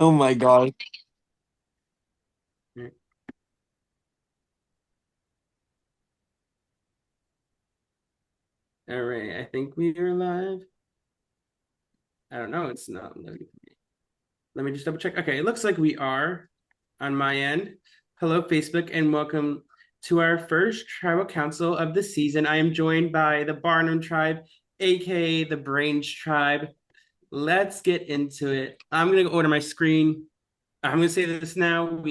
Oh my God. All right, I think we are live. I don't know. It's not. Let me just double check. Okay, it looks like we are on my end. Hello, Facebook, and welcome to our first tribal council of the season. I am joined by the Barnum tribe, aka the Brains tribe. Let's get into it. I'm gonna order my screen. I'm gonna say this now.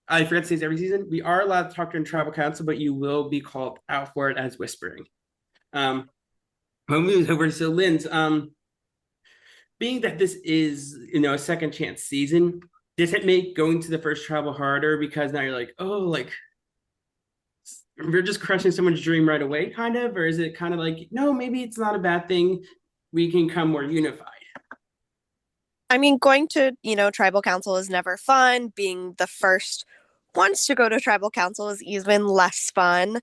I forget to say this every season. We are allowed to talk during tribal council, but you will be called out for it as whispering. Um, we'll move over to Lynn's. Being that this is a second chance season, does it make going to the first travel harder because now you're like, oh, like we're just crushing someone's dream right away, kind of, or is it kind of like, no, maybe it's not a bad thing, we can come more unified? I mean, going to, tribal council is never fun. Being the first ones to go to tribal council is even less fun.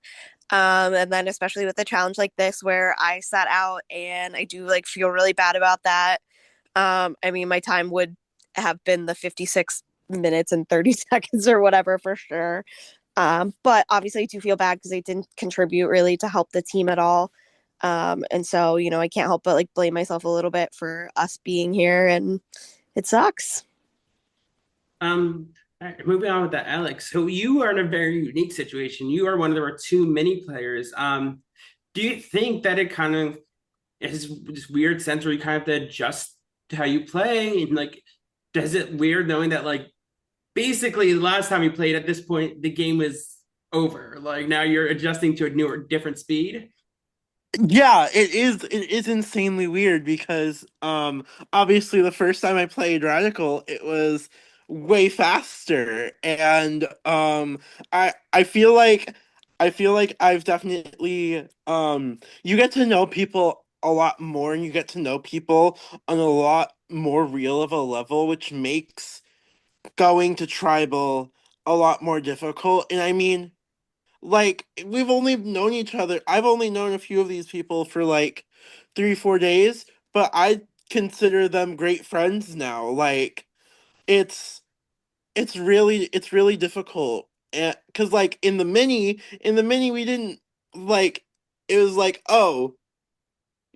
And then especially with a challenge like this where I sat out and I do like feel really bad about that. I mean, my time would have been the 56 minutes and 30 seconds or whatever for sure. But obviously I do feel bad because they didn't contribute really to help the team at all. And so, I can't help but like blame myself a little bit for us being here and it sucks. All right, moving on with that, Alex. So you are in a very unique situation. You are one of the two mini players. Do you think that it kind of is this weird sense where you kind of have to adjust to how you play, and like, does it weird knowing that like basically the last time you played at this point the game was over, like now you're adjusting to a newer different speed? Yeah, it is insanely weird because obviously the first time I played Radical it was way faster and I feel like I've definitely you get to know people a lot more and you get to know people on a lot more real of a level, which makes going to tribal a lot more difficult. And I mean, like, we've only known each other. I've only known a few of these people for like 3, 4 days, but I consider them great friends now. Like, it's it's really difficult. And because like in the mini we didn't like it was like, oh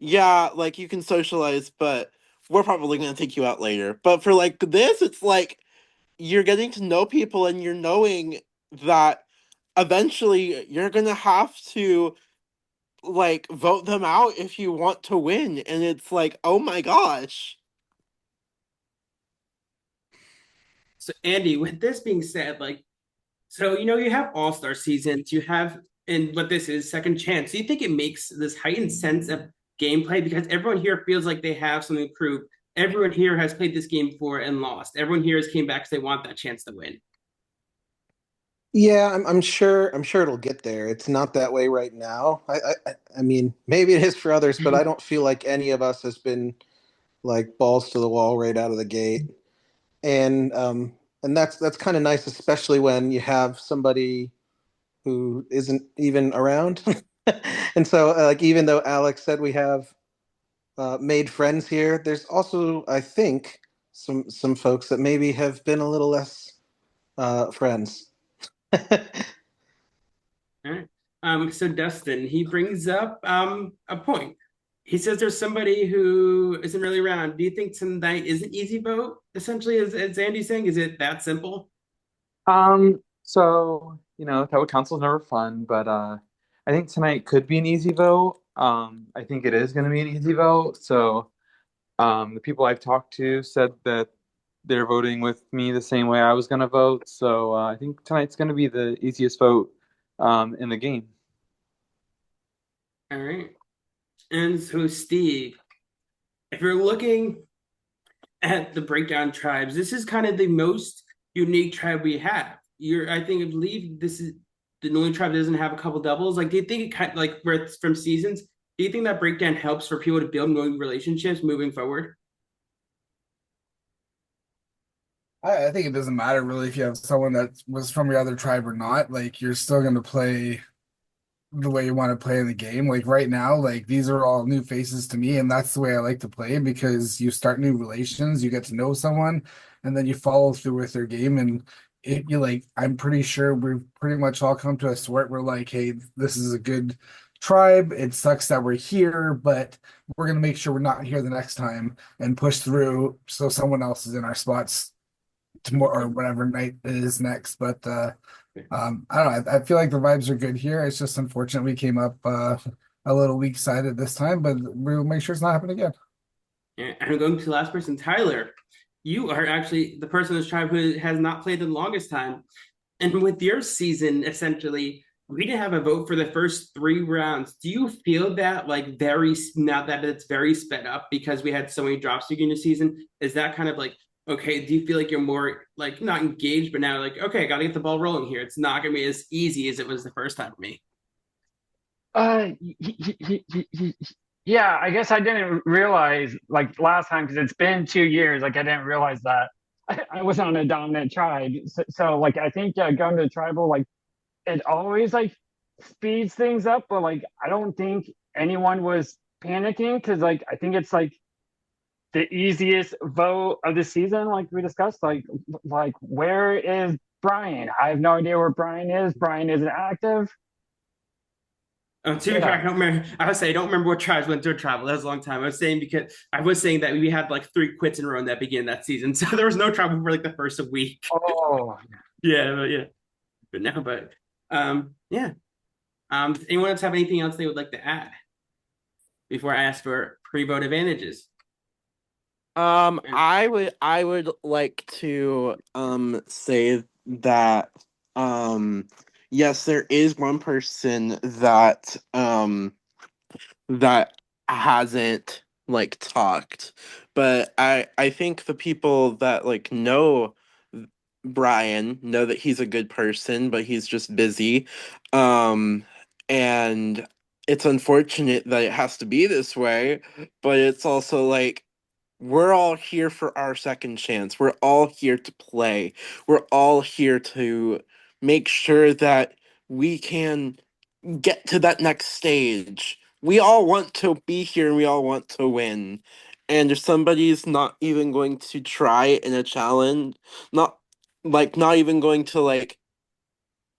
yeah, like you can socialize, but we're probably gonna take you out later. But for like this, it's like you're getting to know people and you're knowing that eventually you're gonna have to like vote them out if you want to win, and it's like, oh my gosh. So Andy, with this being said, like, so you have all-star seasons, you have, and what this is, second chance. Do you think it makes this heightened sense of gameplay because everyone here feels like they have something to prove? Everyone here has played this game before and lost. Everyone here has came back because they want that chance to win. Yeah, I'm sure. I'm sure it'll get there. It's not that way right now. I mean, maybe it is for others, but I don't feel like any of us has been like balls to the wall right out of the gate. And that's kind of nice, especially when you have somebody who isn't even around. And so, like, even though Alex said we have made friends here, there's also, I think, some folks that maybe have been a little less friends. All right. So Dustin, he brings up a point. He says there's somebody who isn't really around. Do you think tonight is an easy vote? Essentially, as Andy's saying, is it that simple? Tower Council is never fun, but I think tonight could be an easy vote. I think it is going to be an easy vote. So, the people I've talked to said that they're voting with me the same way I was going to vote. So, I think tonight's going to be the easiest vote in the game. All right. And so Steve, if you're looking at the breakdown tribes, this is kind of the most unique tribe we have. I believe this is the only tribe that doesn't have a couple doubles. Like, do you think it kind of like where it's from seasons? Do you think that breakdown helps for people to build more relationships moving forward? I think it doesn't matter really if you have someone that was from your other tribe or not. Like you're still going to play the way you want to play in the game. Like right now, like these are all new faces to me, and that's the way I like to play because you start new relations, you get to know someone, and then you follow through with their game. And you like, I'm pretty sure we've pretty much all come to a sort. We're like, hey, this is a good tribe. It sucks that we're here, but we're gonna make sure we're not here the next time and push through so someone else is in our spots tomorrow or whatever night it is next. But I don't know. I feel like the vibes are good here. It's just unfortunate we came up a little weak sided this time, but we'll make sure it's not happening again. And I'm going to the last person, Tyler. You are actually the person in this tribe who has not played the longest time. And with your season, essentially, we didn't have a vote for the first 3 rounds. Do you feel that like very now that it's very sped up because we had so many drops beginning the season? Is that kind of like okay? Do you feel like you're more like not engaged, but now like okay, I got to get the ball rolling here. It's not going to be as easy as it was the first time for me. Uh, yeah, I guess I didn't realize like last time because it's been 2 years. Like I didn't realize that I was on a dominant tribe. So like I think going to tribal like it always like speeds things up, but like I don't think anyone was panicking because like I think it's like the easiest vote of the season, like we discussed. Like where is Brian? I have no idea where Brian is. Brian isn't active. To be fair, Yeah. I don't remember. I would say I don't remember what tribes went through travel. That was a long time. I was saying because I was saying that we had like 3 quits in a row in that beginning of that season, so there was no travel for like the first of week. Oh, Yeah, but no, but yeah. Does anyone else have anything else they would like to add before I ask for pre-vote advantages? I would like to say that um yes, there is one person that hasn't like talked, but I think the people that like know Brian know that he's a good person, but he's just busy. And it's unfortunate that it has to be this way, but it's also like we're all here for our second chance. We're all here to play. We're all here to make sure that we can get to that next stage. We all want to be here and we all want to win. And if somebody's not even going to try in a challenge, not not even going to like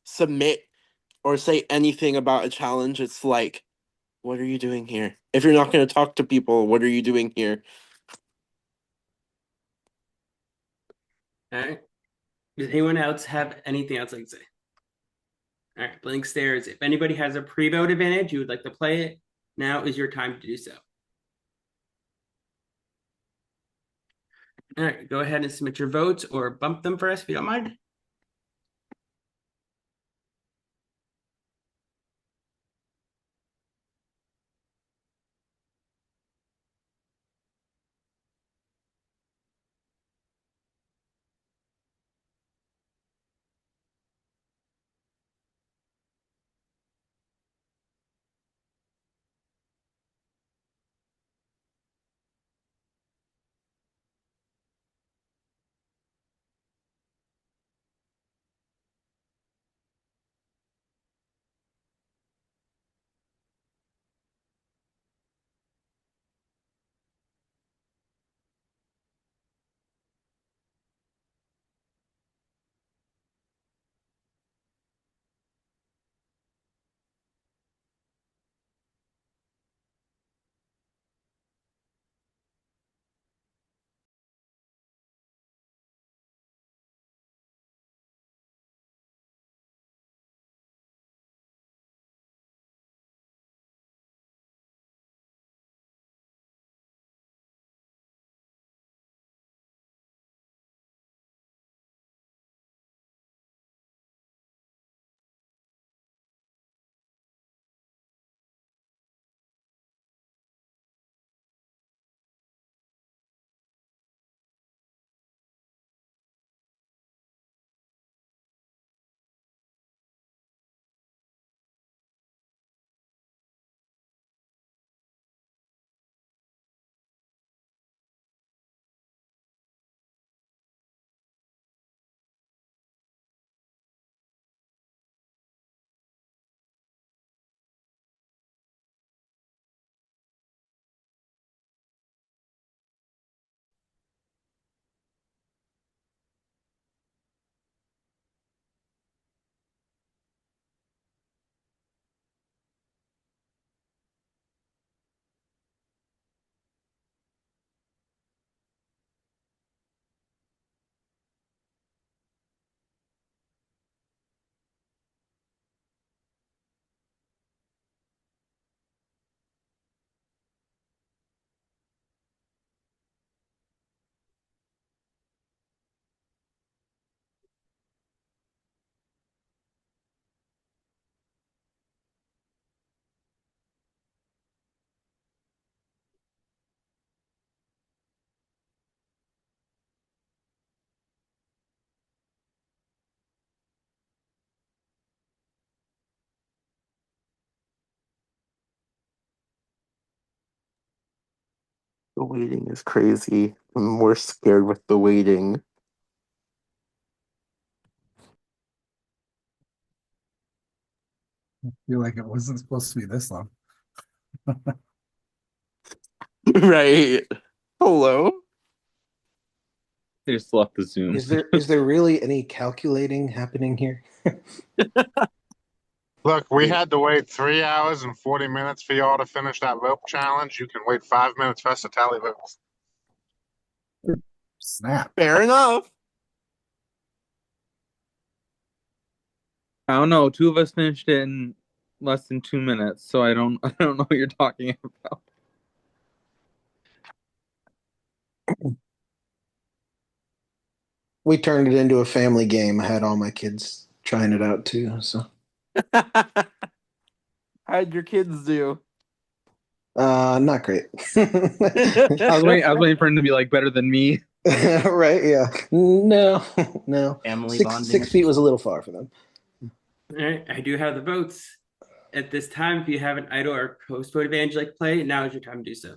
submit or say anything about a challenge, it's like, what are you doing here? If you're not going to talk to people, what are you doing here? All right. Does anyone else have anything else like to say? All right, blank stares. If anybody has a pre-vote advantage, you would like to play it, now is your time to do so. All right, go ahead and submit your votes or bump them for us if you don't mind. The waiting is crazy. I'm more scared with the waiting. I feel like it wasn't supposed to be this long. Right. Hello? They just left the Zoom. Is there really any calculating happening here? Look, we had to wait 3 hours and 40 minutes for y'all to finish that rope challenge. You can wait 5 minutes for us to tally votes. Snap. Fair enough. I don't know. Two of us finished it in less than 2 minutes, so I don't know what you're talking about. We turned it into a family game. I had all my kids trying it out too. So How'd your kids do? not great. I was waiting for him to be like better than me. Right? Yeah. No, no. Family Six bonding. 6 feet was a little far for them. All right, I do have the votes. At this time, if you have an idol or post-vote advantage like play, now is your time to do so.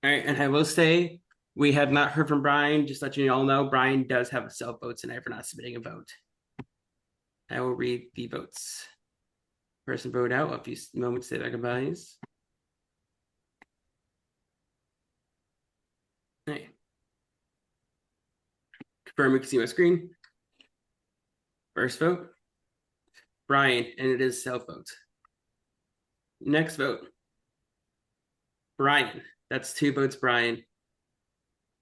All right, and I will say we have not heard from Brian. Just let you all know, Brian does have a self-vote tonight for not submitting a vote. I will read the votes. Person vote out. A few moments to say their goodbyes. All right. Confirm you can see my screen. First vote, Brian, and it is self-vote. Next vote, Brian. That's 2 votes, Brian.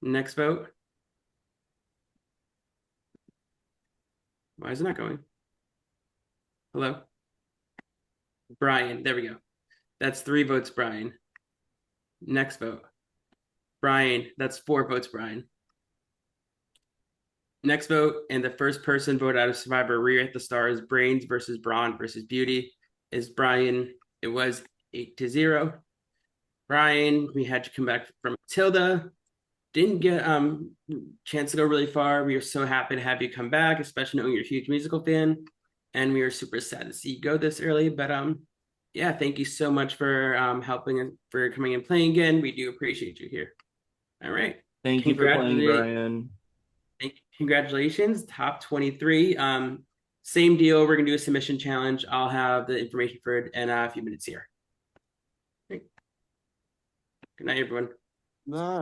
Next vote. Why is it not going? Hello? Brian, there we go. That's 3 votes, Brian. Next vote. Brian, that's 4 votes, Brian. Next vote, and the first person voted out of Survivor Rewrite the Stars, Brains versus Brawn versus Beauty, is Brian. It was 8-0. Brian, we had to come back from Tilda. Didn't get chance to go really far. We are so happy to have you come back, especially knowing you're a huge musical fan. And we are super sad to see you go this early. But yeah, thank you so much for helping and for coming and playing again. We do appreciate you here. All right. Thank you for playing, Brian. Congratulations, top 23. Same deal. We're gonna do a submission challenge. I'll have the information for it in a few minutes here. Good night, everyone. Nah.